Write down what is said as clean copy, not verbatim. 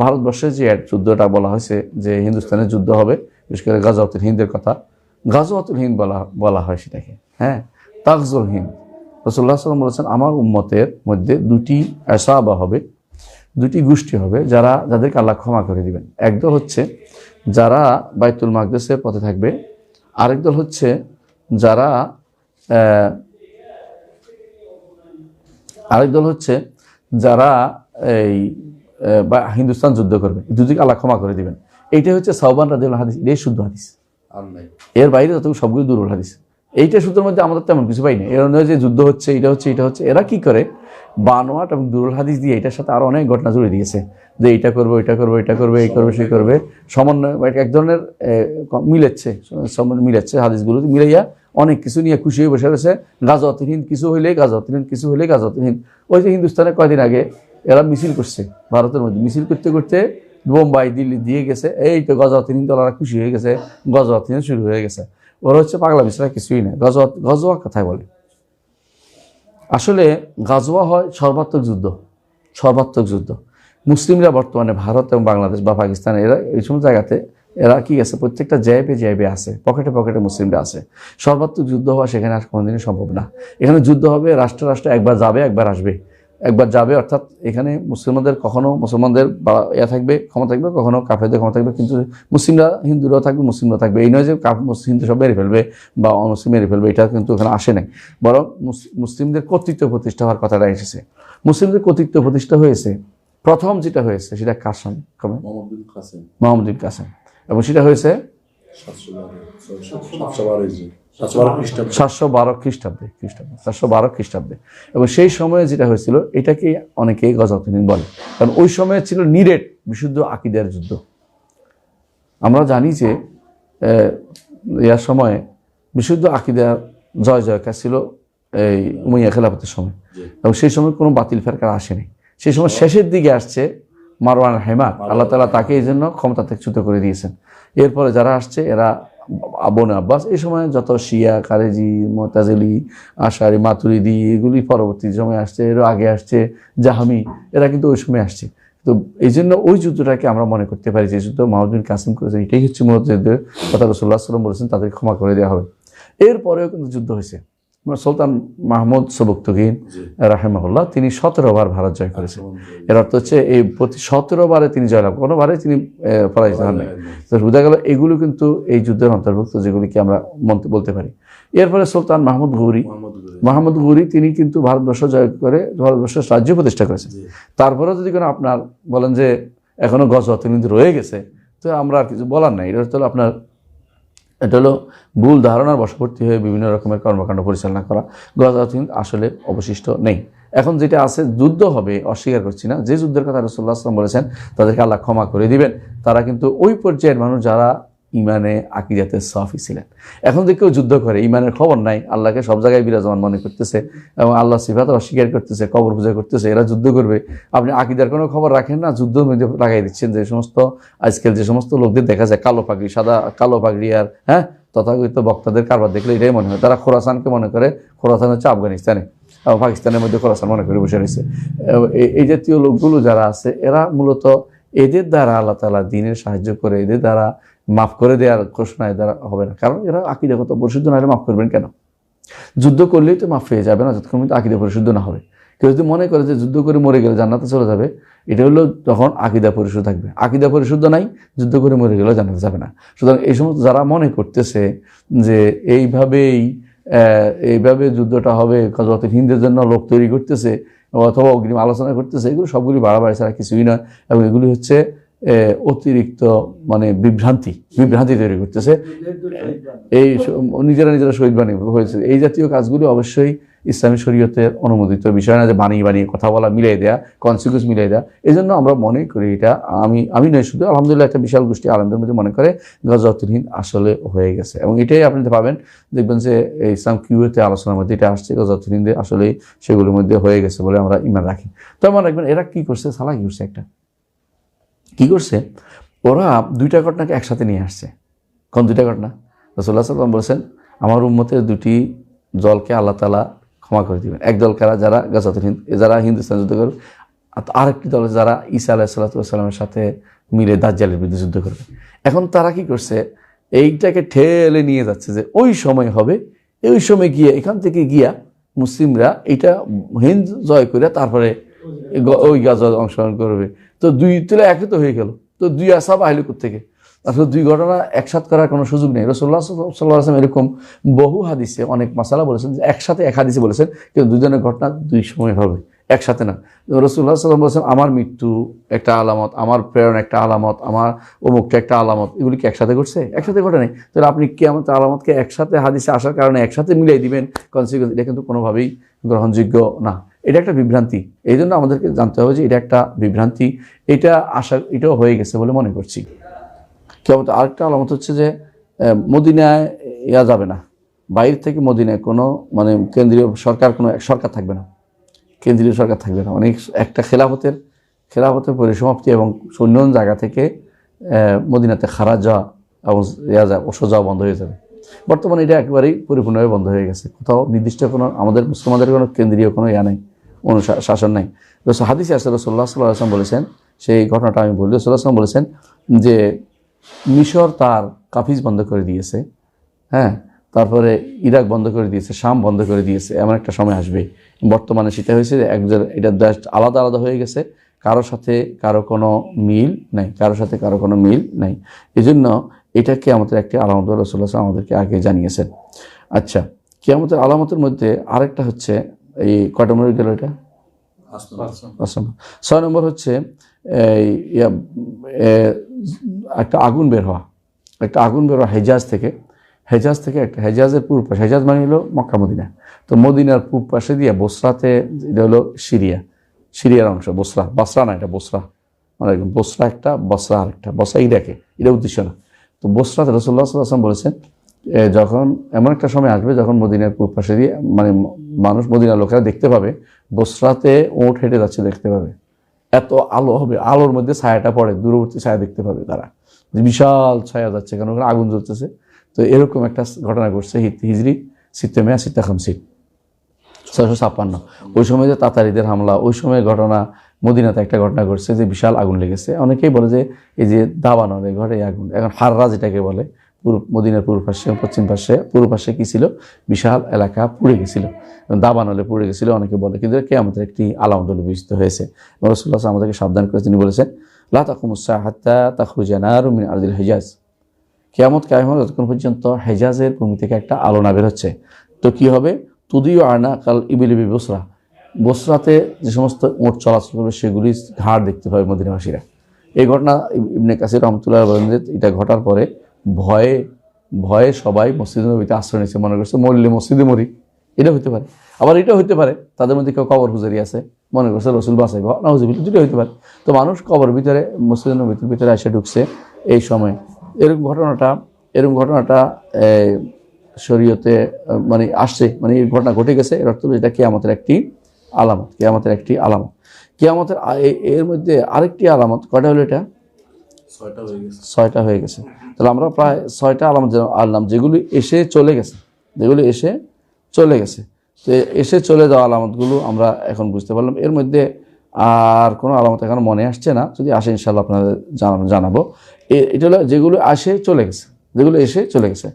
ভারতবর্ষে যে যুদ্ধটা বলা হয়েছে যে হিন্দুস্তানের যুদ্ধ হবে, বিশেষ করে গাজওয়াতুল হিন্দের কথা, গাজওয়াতুল হিন্দ বলা হয় সেটাকে, হ্যাঁ, তাগজুল হিন্দ। রাসূলুল্লাহ সাল্লাল্লাহু আলাইহি ওয়াসাল্লাম বলেছেন আমার উম্মতের মধ্যে দুটি আসাবা হবে, দুটি গোষ্ঠী হবে যাদেরকে আল্লাহ ক্ষমা করে দিবেন। একদল হচ্ছে যারা বাইতুল মাকদেসের পথে থাকবে, আরেক দল হচ্ছে যারা এই হিন্দুস্তান যুদ্ধ করবে, দুদিকে আল্লাহ ক্ষমা করে দিবেন। এইটা হচ্ছে সাওবান রাদিয়াল্লাহু হাদিস, এই শুদ্ধ হাদিস, এর বাইরে যত সবগুলো দুর্বল হাদিস। এইটা সূত্রের মধ্যে আমাদের তেমন কিছু পাই না। এর নয় যে যুদ্ধ হচ্ছে, এটা হচ্ছে, এরা কি করে বানোয়াট এবং দুর্বল হাদিস দিয়ে এটার সাথে আরো অনেক ঘটনা জুড়ে দিয়েছে যে এটা করবো, এই করবে, সেই করবে, সমন্বয় এক ধরনের মিলাচ্ছে হাদিসগুলো মিলাইয়া অনেক কিছু নিয়ে খুশি হয়ে বসে রয়েছে। গাজওয়াতুল হিন্দ কিছু হইলে গাজওয়াতুল হিন্দ। ওই যে হিন্দুস্তানে কয়দিন আগে এরা মিছিল করছে, ভারতের মধ্যে মিছিল করতে করতে বোম্বাই দিল্লি দিয়ে গেছে, এই তো গাজওয়াতুল হিন্দ, ওরা খুশি হয়ে গেছে, গাজওয়াতুল হিন্দ শুরু হয়ে গেছে। ওরা হচ্ছে পাগলা বিছরা, কিছুই না। গজওয়া কথায় বলে, আসলে গাজওয়া হয় সর্বাত্মক যুদ্ধ। মুসলিমরা বর্তমানে ভারত এবং বাংলাদেশ বা পাকিস্তান, এরা এই সমস্ত জায়গাতে এরা কি আছে, প্রত্যেকটা জায়বে আছে, পকেটে মুসলিমরা আছে। সর্বাত্মক যুদ্ধ হওয়া সেখানে আর কোনোদিনই সম্ভব না। এখানে যুদ্ধ হবে রাষ্ট্র একবার যাবে একবার আসবে, অর্থাৎ এখানে মুসলমানদের থাকবে, ক্ষমতা থাকবে, কখনো কাফেরদের ক্ষমতা থাকবে, কিন্তু হিন্দুরাও থাকবে। এই নয় যে হিন্দু সব মেরে ফেলবে বা অমুসলিম মেরে ফেলবে, এটা কিন্তু এখানে আসে নাই। বরং মুসলিমদের কর্তৃত্ব প্রতিষ্ঠা হওয়ার কথাটা এসেছে। মুসলিমদের কর্তৃত্ব প্রতিষ্ঠা হয়েছে, প্রথম যেটা হয়েছে সেটা মোহাম্মদ বিন কাসেম, এবং সেটা হয়েছে 712 খ্রিস্টাব্দে। এবং সেই সময়ে যেটা হয়েছিল এটাকে অনেকে গজওয়াতুল হিন্দ বলে, কারণ ওই সময়ে ছিল নিরেট বিশুদ্ধ আকীদার যুদ্ধ। আমরা জানি যে ইয়ার সময়ে বিশুদ্ধ আকীদার জয়কার ছিল এই উমাইয়া খেলাফতের সময়, এবং সেই সময় কোনো বাতিল ফেরকা আসেনি। সেই সময় শেষের দিকে আসছে মারওয়ান হেমাত, আল্লাহ তাআলা তাকে এই জন্য ক্ষমতা থেকে চ্যুত করে দিয়েছেন। এরপরে যারা আসছে এরা বনু আব্বাস, এই সময় যত শিয়া, খারেজি, মুতাজিলি, আশারি, মাতুরিদি, এগুলি পরবর্তী সময় আসছে। এরও আগে আসছে জাহমি, এরা কিন্তু ওই সময় আসছে। তো এই জন্য ওই যুদ্ধটাকে আমরা মনে করতে পারি যে যুদ্ধ মোহাম্মদ বিন কাসেম করেছেন, এটাই হচ্ছে মূলত যুদ্ধের কথা। রাসূলুল্লাহ সাল্লাল্লাহু আলাইহি ওয়াসাল্লাম বলেছেন তাদের ক্ষমা করে দেওয়া হবে। এরপরেও কিন্তু যুদ্ধ হয়েছে। সুলতান মাহমুদ সুবুক্তগিন রাহিমাহুল্লাহ, তিনি 17 বার ভারত জয় করেছেন। এর অর্থ হচ্ছে এই প্রতি 17 বারে তিনি জয়লাভ, কোনোবারে তিনি পরাজিত হন নাই। তো বোঝা গেল এগুলো কিন্তু এই যুদ্ধের অন্তর্ভুক্ত, যেগুলিকে আমরা বলতে পারি। এরপরে সুলতান মাহমুদ গৌরি তিনি কিন্তু ভারতবর্ষ জয় করে ভারতবর্ষের রাজ্য প্রতিষ্ঠা করেছেন। তারপরেও যদি কোনো আপনার বলেন যে এখনো গজওয়াতুল হিন্দ রয়ে গেছে, তো আমরা আর কিছু বলার নাই। এটা হলো ভুল ধারণার বশবর্তী হয়ে বিভিন্ন রকমের কর্মকাণ্ড পরিচালনা করা। গজওয়াতুল হিন্দ আসলে অবশিষ্ট নেই। এখন যেটা আছে, যুদ্ধ হবে, অস্বীকার করছি না। যে যুদ্ধের কথা রাসূলুল্লাহ সাল্লাল্লাহু আলাইহি ওয়াসাল্লাম বলেছেন তাদেরকে আল্লাহ ক্ষমা করে দিবেন, তারা কিন্তু ওই পর্যায়ের মানুষ যারা ইমানে আকীদাতে সাফি ছিলেন। এখন যে কেউ যুদ্ধ করে, ইমানের খবর নাই, আল্লাহকে সব জায়গায় বিরাজমান মনে করতেছে এবং আল্লাহ সিফাত অস্বীকার করতেছে, কবর পূজা করতেছে, এরা যুদ্ধ করবে। আপনি আকীদার কোনো খবর রাখেন না, যুদ্ধের মধ্যে লাগাই দিচ্ছেন। যে সমস্ত আজকাল যে সমস্ত লোকদের দেখা যায় কালো পাগড়ি আর তথাকথিত বক্তাদের কারবার দেখলে এটাই মনে হয় তারা খোরাসানকে মনে করে, খোরাসান হচ্ছে আফগানিস্তানে, এবং পাকিস্তানের মধ্যে খোরাসান মনে করে বসে রয়েছে। এই জাতীয় লোকগুলো যারা আছে, এরা মূলত এদের দ্বারা আল্লাহ তাআলা দ্বীনের সাহায্য করে, এদের দ্বারা মাফ করে দেওয়ার ঘোষণা এর দ্বারা হবে না। কারণ এরা আকীদাগত পরিশুদ্ধ না হলে মাফ করবেন কেন? যুদ্ধ করলেই তো মাফ হয়ে যাবে না, যতক্ষণ পর্যন্ত আকীদা পরিশুদ্ধ না হবে। কেউ যদি মনে করে যে যুদ্ধ করে মরে গেলে জান্নাতে চলে যাবে, এটা হলো তখন আকীদা পরিশুদ্ধ থাকবে। আকীদা পরিশুদ্ধ নাই, যুদ্ধ করে মরে গেলেও জান্নাতে যাবে না। সুতরাং এই সমস্ত যারা মনে করতেছে যে এইভাবে যুদ্ধটা হবে, গজওয়াতুল হিন্দের জন্য লোক তৈরি করতেছে অথবা অগ্রিম আলোচনা করতেছে, এগুলো সবগুলি বাড়াবাড়ি ছাড়া কিছুই নয়। এবং এগুলি হচ্ছে অতিরিক্ত বিভ্রান্তি তৈরি করতেছে। এই নিজেরা শহীদ বানিয়ে হয়েছে। এই জাতীয় কাজগুলি অবশ্যই ইসলামী শরীয়তের অনুমোদিত বিষয় না, যে বানিয়ে কথা বলা, মিলাই দেয়া, কনসিকুয়েন্স মিলাই দেয়া। এই জন্য আমরা মনে করি এটা আমি নয় শুধু আলহামদুলিল্লাহ একটা বিশাল গোষ্ঠী আলেমদের মধ্যে মনে করে গজওয়াতুল হিন্দ আসলে হয়ে গেছে। এবং এটাই আপনি পাবেন, দেখবেন যে ইসলাম কিউতে আলোচনার মধ্যে এটা আসছে, গজওয়াতুল হিন্দে আসলেই সেগুলোর মধ্যে হয়ে গেছে বলে আমরা ইমান রাখি। তো আমরা রাখবেন এরা কি করছে, সালা কি করছে, ওরা দুইটা ঘটনাকে একসাথে নিয়ে আসছে। কোন দুইটা ঘটনা? রাসূলুল্লাহ সাল্লাল্লাহু আলাইহি ওয়াসাল্লাম বলেছেন আমার উম্মতের দুটি দলকে আল্লাহ তাআলা ক্ষমা করে দিবেন। এক দল কারা? যারা গজওয়াতুল হিন্দ, যারা হিন্দুস্তান যুদ্ধ করবে, আরেকটি দল যারা ঈসা আলাইহিসসালামের সাথে মিলে দাজ্জালের বিরুদ্ধে যুদ্ধ করবে। এখন তারা কি করছে, এইটাকে ঠেলে নিয়ে যাচ্ছে যে ওই সময় হবে, ওই সময় গিয়ে এখান থেকে গিয়া মুসলিমরা এটা হিন্দ জয় করে তারপরে ওই গাজায় অংশগ্রহণ করবে। তো দুই তুলে একই তো হয়ে গেল, তো দুই আসাব আহিল থেকে আসলে দুই ঘটনা একসাথে করার কোনো সুযোগ নেই। রাসূলুল্লাহ সাল্লাল্লাহু আলাইহি ওয়াসাল্লাম এরকম বহু হাদিসে অনেক মাসালা বলেছেন যে একসাথে এক হাদিসে বলেছেন, কিন্তু দুজনের ঘটনা দুই সময় হবে, একসাথে না। রাসূলুল্লাহ সাল্লাল্লাহু আলাইহি ওয়াসাল্লাম বলেছেন আমার মৃত্যু একটা আলামত, আমার প্রেরণ একটা আলামত, আমার অমুকটা একটা আলামত, এগুলি কি একসাথে ঘটছে? একসাথে ঘটে নাই। তাহলে আপনি কিয়ামত আলামতকে একসাথে হাদিসে আসার কারণে একসাথে মিলাই দিবেন কনসিকুয়েন্স, এটা কিন্তু কোনোভাবেই গ্রহণযোগ্য না। এটা একটা বিভ্রান্তি। এই জন্য আমাদেরকে জানতে হবে যে এটা একটা বিভ্রান্তি, এটা এটাও হয়ে গেছে বলে মনে করছি। কিয়ামত আরেকটা আলামত হচ্ছে যে মদিনায় যাবে না, বাইরে থেকে মদিনায় কোনো মানে কেন্দ্রীয় সরকার, কোনো সরকার থাকবে না, কেন্দ্রীয় সরকার থাকবে না। মানে একটা খেলাফতের পরিসমাপ্তি এবং অন্য জায়গা থেকে মদিনাতে খারাজ যাওয়া এবং ওষুধ যাওয়া বন্ধ হয়ে যাবে। বর্তমানে এটা একেবারেই পরিপূর্ণভাবে বন্ধ হয়ে গেছে। কোথাও নির্দিষ্ট কোনো আমাদের মুসলমানদের কোনো কেন্দ্রীয় কোনো নেই, শাসন নাই। হাদিসে আছে রাসূলুল্লাহ সাল্লাল্লাহু আলাইহি ওয়াসাল্লাম বলেছেন, সেই ঘটনাটা আমি বলি। রাসূলুল্লাহ সাল্লাল্লাহু আলাইহি ওয়াসাল্লাম বলেছেন যে মিশর তার কাফিজ বন্ধ করে দিয়েছে, হ্যাঁ, তারপরে ইরাক বন্ধ করে দিয়েছে, শাম বন্ধ করে দিয়েছে। এমন একটা সময় আসবে, বর্তমানে সেটা হয়েছে যে এটা দেশ আলাদা আলাদা হয়ে গেছে, কারোর সাথে কারো কোনো মিল নাই, কারোর সাথে কারো কোনো মিল নাই। এই জন্য এটা কিয়ামতের একটি আলামত রাসূলুল্লাহ আমাদেরকে আগে জানিয়েছেন। আচ্ছা, কিয়ামতের আলামতের মধ্যে আরেকটা হচ্ছে, এই কয়টা নম্বর গেল এটা? 6 নম্বর হচ্ছে একটা আগুন বের হওয়া, হেজাজ থেকে একটা, হেজাজের পূর্ব পাশে, হেজাজ মানে হলো মক্কা মদিনা, তো মদিনার পূর্ব পাশে দিয়ে বসরাতে, এটা হলো সিরিয়ার অংশ, বাসরা না, এটা বসরা, মানে বসরা একটা, বসরা আরেকটা, বসরা ইরাকে, এটা উদ্দেশ্য না। তো বসরাতে রাসূলুল্লাহ সাল্লাল্লাহু আলাইহি ওয়াসাল্লাম বলেছেন যখন এমন একটা সময় আসবে যখন মদিনার পূর্ব পাশে দিয়ে মানে মানুষ, মদিনার লোকেরা দেখতে পাবে বসরাতে উট হেঁটে যাচ্ছে, দেখতে পাবে, এত আলো হবে, আলোর মধ্যে ছায়াটা পড়ে, দূরবর্তী ছায়া দেখতে পাবে তারা, বিশাল ছায়া যাচ্ছে, কারণ ওখানে আগুন জ্বলতেছে। তো এরকম একটা ঘটনা ঘটছে হিজরি 656। ওই সময় যে তাতারিদের হামলা, ওই সময় ঘটনা, মদিনাতে একটা ঘটনা ঘটছে যে বিশাল আগুন লেগেছে। অনেকেই বলে যে এই যে দাবানলে ঘরে আগুন, এখন হাররা যেটাকে বলে, মদিনার পূর্ব পাশে, পশ্চিম পাশে, পূর্ব পাশে কি ছিল, বিশাল এলাকা পুড়ে গেছিল, দাবানলে পুড়ে গেছিল অনেকে বলে, কিন্তু কিয়ামতের একটি আলামত বলে বিবেচিত হয়েছে। রাসূলুল্লাহ আমাদেরকে সাবধান করে তিনি বলেছেন, লা তাকুমুস সাআ হাত্তা তাখরুজা নারুন মিন আরদিল হিজাজ, কিয়ামত কায়েম হবে যতক্ষণ পর্যন্ত হেজাজের ভূমি থেকে একটা আলো না বের হচ্ছে। তো কি হবে, তুদিউ আনা কাল ইবিলি বসরা, বসরাতে যে সমস্ত উট চলাচল করবে সেগুলি ঘাড় দেখতে পাবে মদিনাবাসীরা। এই ঘটনা ইবনে কাসির রাহমাতুল্লাহ বলেন যে এটা ঘটার পরে ভয়ে সবাই মসজিদ নববীতে আশ্রয় নিয়েছে, মনে করছে মরলে মসজিদে মরি। এটা হতে পারে, আবার এটা হতে পারে তাদের মধ্যে কেউ কবর পূজারি আছে, মনে করছে রসুল বাঁচাইব, নাউজুবিল্লাহ, দুটো হতে পারে। তো মানুষ কবর ভিতরে, মসজিদ নববীর ভিতরে এসে ঢুকছে এই সময়। এরকম ঘটনাটা শরীয়তে মানে আসছে, মানে এই ঘটনা ঘটে গেছে, এর অর্থ এটা কিয়ামতের একটি আলামত, কিয়ামতের এর মধ্যে আরেকটি আলামত। কয়টা হলো এটা? 6টা হয়ে গেছে। তাহলে আমরা প্রায় 6টা আলামত আনলাম, যেগুলি এসে চলে গেছে। তো এসে চলে যাওয়া আলামতগুলো আমরা এখন বুঝতে পারলাম। এর মধ্যে আর কোনো আলামত এখন মনে আসছে না, যদি আসে ইনশাআল্লাহ আপনাদের জানাবো। এটা হলো যেগুলো এসে চলে গেছে।